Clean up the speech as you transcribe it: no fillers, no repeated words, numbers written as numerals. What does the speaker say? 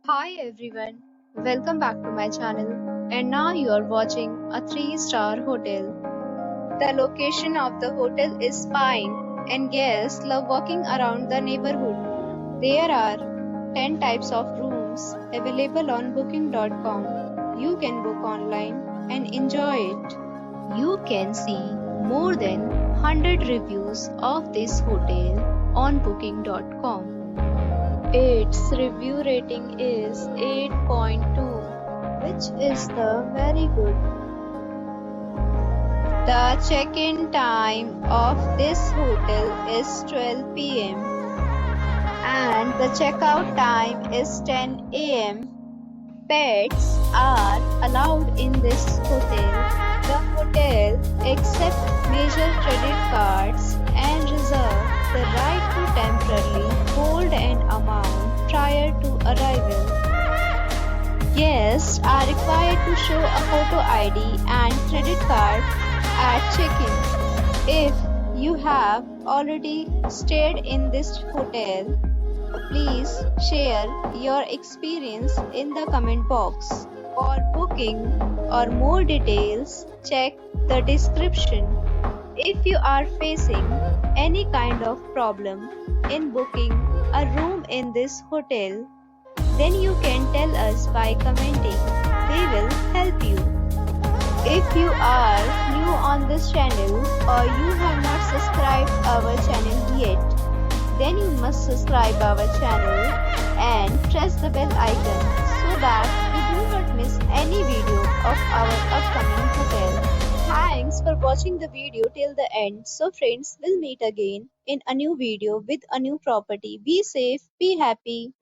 Hi everyone, welcome back to my channel. And now you are watching a 3-star hotel. The location of the hotel is fine and guests love walking around the neighborhood. There are 10 types of rooms available on booking.com. You can book online and enjoy it. You can see more than 100 reviews of this hotel on booking.com. Its review rating is 8.2, which is the very good. The check-in time of this hotel is 12 p.m. and the checkout time is 10 a.m. Pets are allowed in this hotel. The hotel accepts major credit cards and reserves the right to temporarily hold an amount prior to arrival. Guests are required to show a photo ID and credit card at check-in. If you have already stayed in this hotel, please share your experience in the comment box. For booking or more details, check the description. If you are facing any kind of problem in booking a room in this hotel, then you can tell us by commenting. We will help you. If you are new on this channel or you have not subscribed our channel yet, then you must subscribe our channel and press the bell icon so that you do not miss any video of our upcoming hotel. Thanks for watching the video till the end. So friends, we'll meet again in a new video with a new property. Be safe, be happy.